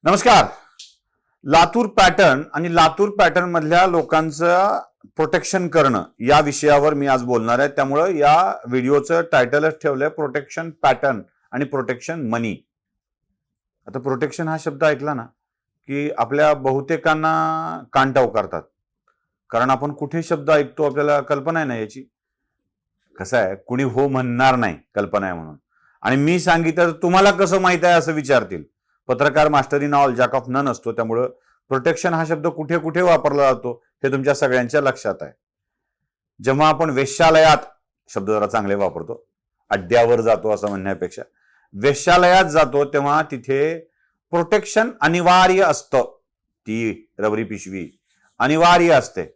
नमस्कार. लातूर पॅटर्न आणि लातूर पॅटर्न मधल्या लोकांचं प्रोटेक्शन करणं या विषयावर मी आज बोलणार आहे. त्यामुळे या व्हिडिओचं टायटलच ठेवलंय प्रोटेक्शन पॅटर्न आणि प्रोटेक्शन मनी. आता प्रोटेक्शन हा शब्द ऐकला ना की आपल्या बहुतेकांना कानटाव करतात, कारण आपण कुठे शब्द ऐकतो आपल्याला कल्पना आहे ना याची. कसं आहे, कुणी हो म्हणणार नाही कल्पना आहे म्हणून, आणि मी सांगितलं तुम्हाला कसं माहित आहे असं विचारतील. पत्रकार master in all jack of none असतो, त्यामुळं प्रोटेक्शन हा शब्द कुठे कुठे वापरला जातो हे तुमच्या सगळ्यांच्या लक्षात आहे. जेव्हा आपण वेश्यालयात, शब्द जरा चांगले वापरतो, अड्ड्यावर जातो असं म्हणण्यापेक्षा वेश्यालयात जातो, तेव्हा तिथे प्रोटेक्शन अनिवार्य असतं. ती रबरी पिशवी अनिवार्य असते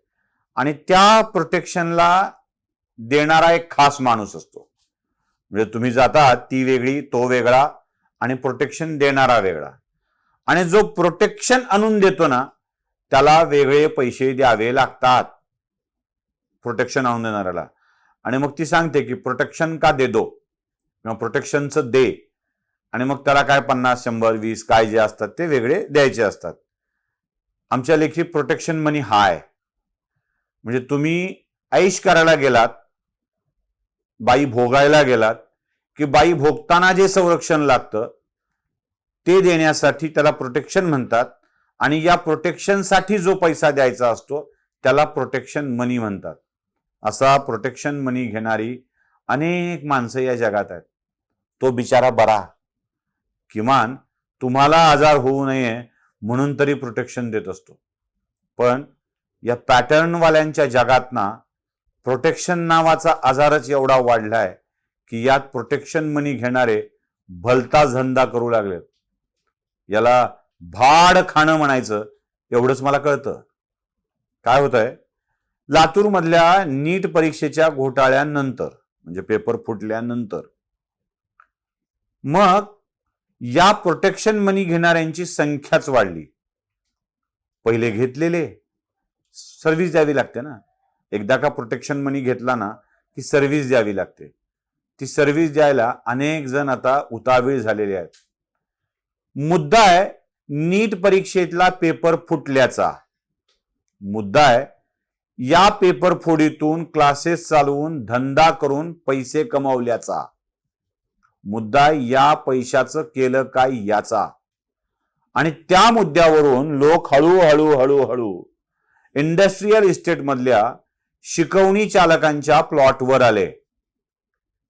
आणि त्या प्रोटेक्शनला देणारा एक खास माणूस असतो. म्हणजे तुम्ही जाता ती वेगळी, तो वेगळा, आणि प्रोटेक्शन देणारा वेगळा. आणि जो प्रोटेक्शन आणून देतो ना त्याला वेगळे पैसे द्यावे लागतात प्रोटेक्शन आणून देणाऱ्याला. आणि मग ती सांगते की प्रोटेक्शन का दे दो, किंवा प्रोटेक्शनचं दे, आणि मग त्याला काय 50, 100, 20 काय जे असतात ते वेगळे द्यायचे असतात. आमच्या लेखी प्रोटेक्शन मनी हाय. म्हणजे तुम्ही ऐश करायला गेलात, बाई भोगायला गेलात की बाई भोगताना जे संरक्षण लागतं ते देण्यासाठी त्याला प्रोटेक्शन म्हणतात. आणि या प्रोटेक्शनसाठी जो पैसा द्यायचा असतो त्याला प्रोटेक्शन मनी म्हणतात. असा प्रोटेक्शन मनी घेणारी अनेक माणसं या जगात आहेत. तो बिचारा बरा, किमान तुम्हाला आजार होऊ नये म्हणून तरी प्रोटेक्शन देत असतो. पण या पॅटर्नवाल्यांच्या जगात ना प्रोटेक्शन नावाचा आजारच एवढा वाढलाय की यात प्रोटेक्शन मनी घेणारे भलता धंदा करू लागलेत. याला भाड खाणं म्हणायचं एवढंच मला कळतं. काय होत आहे, लातूर मधल्या नीट परीक्षेच्या घोटाळ्यानंतर, म्हणजे पेपर फुटल्यानंतर, मग या प्रोटेक्शन मनी घेणाऱ्यांची संख्याच वाढली. पहिले घेतलेले सर्व्हिस द्यावी लागते ना. एकदा का प्रोटेक्शन मनी घेतला ना की सर्व्हिस द्यावी लागते. ती सर्व्हिस द्यायला अनेक जण आता उतावीळ झालेले आहेत. मुद्दा आहे नीट परीक्षेतला पेपर फुटल्याचा. मुद्दा आहे या पेपर फोडीतून क्लासेस चालवून धंदा करून पैसे कमावल्याचा. मुद्दा या पैशाचं केलं काय याचा. आणि त्या मुद्द्यावरून लोक हळूहळू हळूहळू इंडस्ट्रियल इस्टेट मधल्या शिकवणी चालकांच्या प्लॉटवर आले.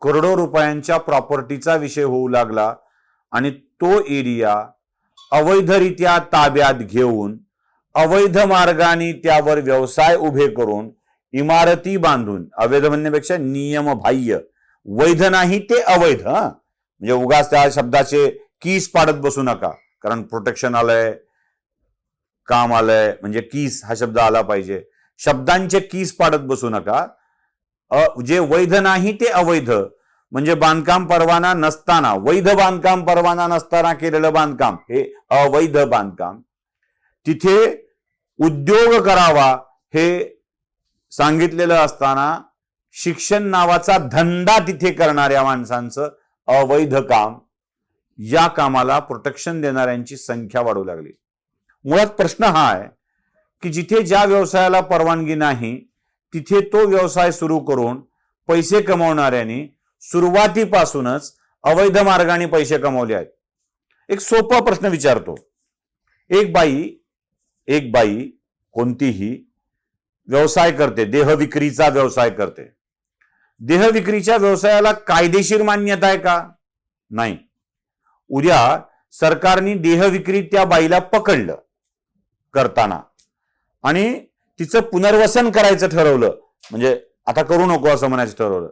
करोडो रुपयांच्या प्रॉपर्टीचा विषय होऊ लागला आणि तो एरिया अवैधरित्या ताब्यात घेऊन अवैध मार्गाने त्यावर व्यवसाय उभे करून इमारती बांधून, अवैध म्हणण्यापेक्षा नियमबाह्य, वैध नाही ते अवैध. म्हणजे उगाच त्या शब्दाचे कीस पाडत बसू नका, कारण प्रोटेक्शन आलंय, काम आलंय, म्हणजे कीस हा शब्द आला पाहिजे. शब्दांचे कीस पाडत बसू नका. जे वैध नाही ते अवैध, म्हणजे बांधकाम परवाना नसताना, वैध बांधकाम परवाना नसताना केलेलं बांधकाम हे अवैध बांधकाम. तिथे उद्योग करावा हे सांगितलेलं असताना शिक्षण नावाचा धंदा तिथे करणाऱ्या माणसांचं अवैध काम, या कामाला प्रोटेक्शन देणाऱ्यांची संख्या वाढू लागली. मुळात प्रश्न हा आहे की जिथे ज्या व्यवसायाला परवानगी नाही तिथे तो व्यवसाय सुरू करून पैसे कमावणाऱ्यांनी सुरुवातीपासूनच अवैध मार्गाने पैसे कमावले आहेत. एक सोपा प्रश्न विचारतो. एक बाई कोणतीही व्यवसाय करते, देहविक्रीचा व्यवसाय करते. देहविक्रीच्या व्यवसायाला कायदेशीर मान्यता आहे का? नाही. उद्या सरकारने देहविक्री त्या बाईला पकडलं करताना आणि तिचं पुनर्वसन करायचं ठरवलं, म्हणजे आता करू नको असं म्हणायचं ठरवलं,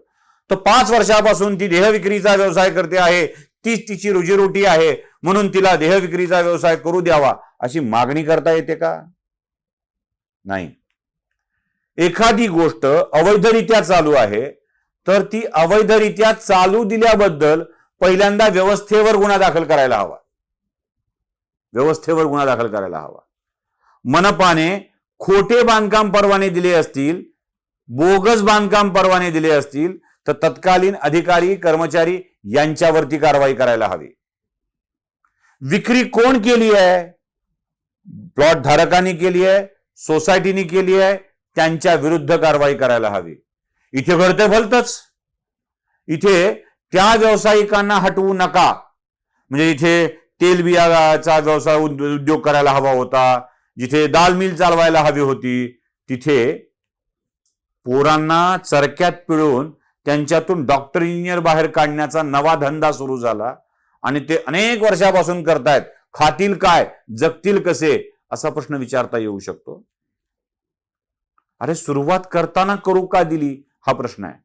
तर 5 वर्षापासून ती देहविक्रीचा व्यवसाय करते आहे, तीच तिची रोजीरोटी आहे, म्हणून तिला देहविक्रीचा व्यवसाय करू द्यावा अशी मागणी करता येते का? नाही. एखादी गोष्ट अवैधरित्या चालू आहे तर ती अवैधरित्या चालू दिल्याबद्दल पहिल्यांदा व्यवस्थेवर गुन्हा दाखल करायला हवा. व्यवस्थेवर गुन्हा दाखल करायला हवा. मनपाने खोटे बांधकाम परवाने दिले असतील, बोगस बांधकाम परवाने दिले असतील तर तत्कालीन अधिकारी कर्मचारी यांच्यावरती कारवाई करायला हवी. विक्री कोण केली आहे प्लॉट धारकांनी केली आहे, सोसायटीनी केली आहे, त्यांच्या विरुद्ध कारवाई करायला हवी. इथे घडते भलतच. इथे त्या व्यावसायिकांना हटवू नका. म्हणजे इथे तेलबियाचा व्यवसाय उद्योग करायला हवा होता, जिथे दाल मिल चालवायला हवी होती, तिथे पोरांना चरक्यात पिळून त्यांच्यातून डॉक्टर इंजिनियर बाहेर काढण्याचा नवा धंदा सुरू झाला आणि ते अनेक वर्षापासून करतायत. खातील काय, जगतील कसे, असा प्रश्न विचारता येऊ शकतो. अरे सुरुवात करताना करू का दिली, हा प्रश्न आहे.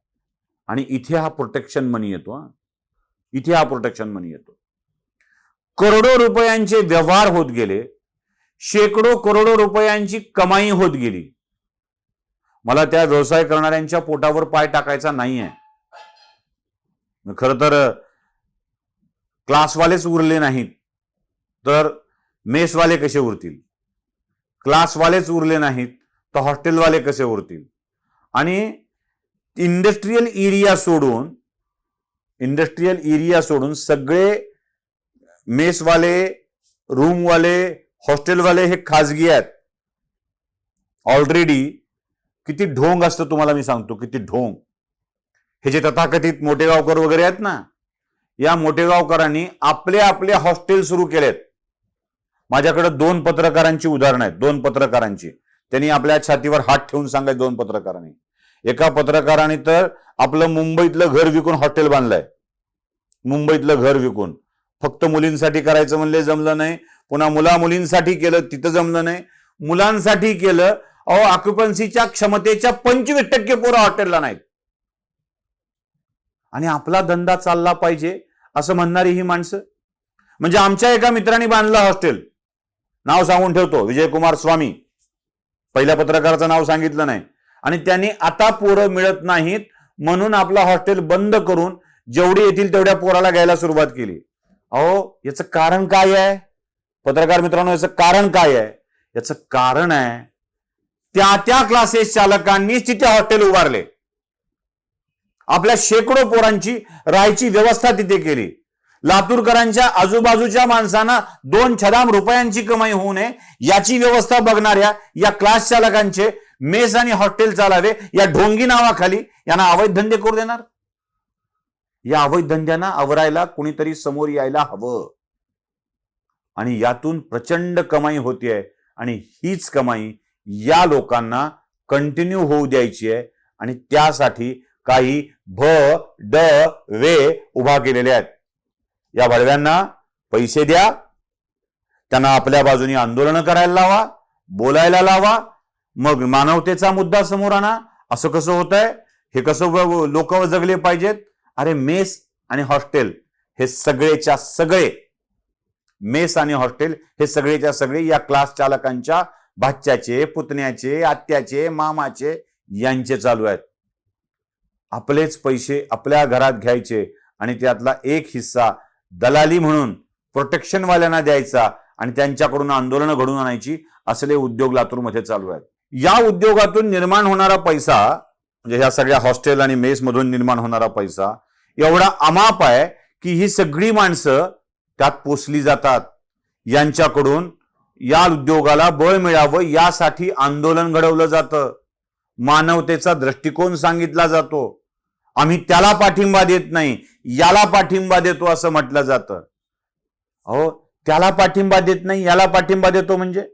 आणि इथे हा प्रोटेक्शन मनी येतो. इथे हा प्रोटेक्शन मनी येतो. करोडो रुपयांचे व्यवहार होत गेले, शेकडो करोडो रुपयांची कमाई होत गेली. मला त्या व्यवसाय करणाऱ्यांच्या पोटावर पाय टाकायचा नाहीये. खरं तर क्लासवालेच उरले नाहीत तर मेसवाले कसे उरतील, क्लासवालेच उरले नाहीत तर हॉस्टेलवाले कसे उरतील. आणि इंडस्ट्रियल एरिया सोडून सगळे मेसवाले, रूमवाले, हॉस्टेलवाले हे खाजगी आहेत. ऑलरेडी किती ढोंग असतं तुम्हाला मी सांगतो, किती ढोंग. हे जे तथाकथित मोठेगावकर वगैरे आहेत ना, या मोठेगावकरांनी आपले आपले हॉस्टेल सुरू केलेत. माझ्याकडे 2 पत्रकारांची उदाहरणं आहेत. 2 पत्रकारांची त्यांनी आपल्या छातीवर हात ठेवून सांगायचे. 2 पत्रकारांनी, एका पत्रकाराने तर आपलं मुंबईतलं घर विकून हॉटेल बांधलंय. मुंबईतलं घर विकून. फक्त मुलींसाठी करायचं म्हणले, जमलं नाही. पुन्हा मुलींसाठी केलं, तिथं जमलं नाही. मुलांसाठी केलं, ऑक्युपन्सीच्या क्षमतेच्या 25% पोरं हॉटेलला नाहीत. आणि आपला धंदा चालला पाहिजे असं म्हणणारी ही माणसं. म्हणजे आमच्या एका मित्राने बांधलं हॉस्टेल, नाव सांगून ठेवतो, विजयकुमार स्वामी. पहिल्या पत्रकाराचं नाव सांगितलं नाही. आणि त्यांनी आता पोरं मिळत नाहीत म्हणून आपला हॉस्टेल बंद करून जेवढी येतील तेवढ्या पोराला घ्यायला सुरुवात केली. याचं कारण काय आहे पत्रकार मित्रांनो? याचं कारण काय आहे? याचं कारण आहे त्या क्लासेस चालकांनीच तिथे हॉटेल उभारले. आपल्या शेकडो पोरांची राहायची व्यवस्था तिथे केली. लातूरकरांच्या आजूबाजूच्या माणसांना 2 छदाम रुपयांची कमाई होऊ नये याची व्यवस्था बघणाऱ्या या क्लास चालकांचे मेस आणि हॉटेल चालावे या ढोंगी नावाखाली यांना अवैध धंदे करू देणार? या अवैध धंद्यांना आवरायला कोणीतरी समोर यायला हवं. आणि यातून प्रचंड कमाई होतीये आणि हीच कमाई या लोकांना कंटिन्यू होऊ द्यायची आहे. आणि त्यासाठी काही वे उभा केलेले आहेत. या भडव्यांना पैसे द्या, त्यांना आपल्या बाजूने आंदोलन करायला लावा, बोलायला लावा, मग मानवतेचा मुद्दा समोर आणा. असं कसं होतंय, हे कसं लोक जगले पाहिजेत? अरे मेस आणि हॉस्टेल हे सगळेच्या सगळे, मेस आणि हॉस्टेल हे सगळेच्या सगळे या क्लास चालकांच्या भाच्याचे, पुतण्याचे, आत्याचे, मामाचे यांचे चालू आहेत. आपलेच पैसे आपल्या घरात घ्यायचे आणि त्यातला एक हिस्सा दलाली म्हणून प्रोटेक्शन वाल्यांना द्यायचा आणि त्यांच्याकडून आंदोलनं घडून आणायची, असले उद्योग लातूरमध्ये चालू आहेत. या उद्योगातून निर्माण होणारा पैसा, म्हणजे ह्या सगळ्या हॉस्टेल आणि मेस मधून निर्माण होणारा पैसा एवढा अमाप आहे की ही सगळी माणसं त्यात पोसली जातात. यांच्याकडून या उद्योगाला बळ मिळावं यासाठी आंदोलन घडवलं जातं. मानवतेचा दृष्टिकोन सांगितला जातो. आम्ही त्याला पाठिंबा देत नाही, याला पाठिंबा देतो असं म्हटलं जातं. त्याला पाठिंबा देत नाही, याला पाठिंबा देतो म्हणजे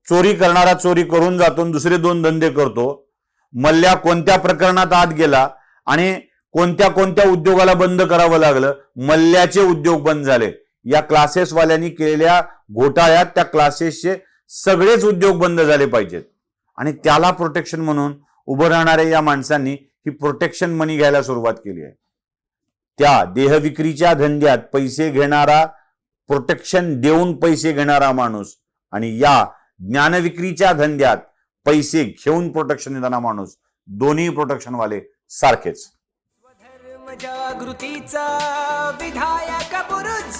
चोरी करणारा चोरी करून जातो, दुसरे 2 धंदे करतो. मल्ल्या कोणत्या प्रकरणात आत गेला आणि कोणत्या कोणत्या उद्योगाला बंद करावं लागलं, मल्ल्याचे उद्योग बंद झाले. या क्लासेसवाल्यांनी केलेल्या घोटाळ्यात त्या क्लासेसचे सगळेच उद्योग बंद झाले पाहिजेत. आणि त्याला प्रोटेक्शन म्हणून उभं राहणाऱ्या या माणसांनी ही प्रोटेक्शन मनी घ्यायला सुरुवात केली आहे. त्या देहविक्रीच्या धंद्यात पैसे घेणारा, प्रोटेक्शन देऊन पैसे घेणारा माणूस आणि या ज्ञानविक्रीच्या धंद्यात पैसे घेऊन प्रोटेक्शन देणारा माणूस, दोन्ही प्रोटेक्शन वाले सारखेच. धर्म जागृतीचा विधायक बुरुज.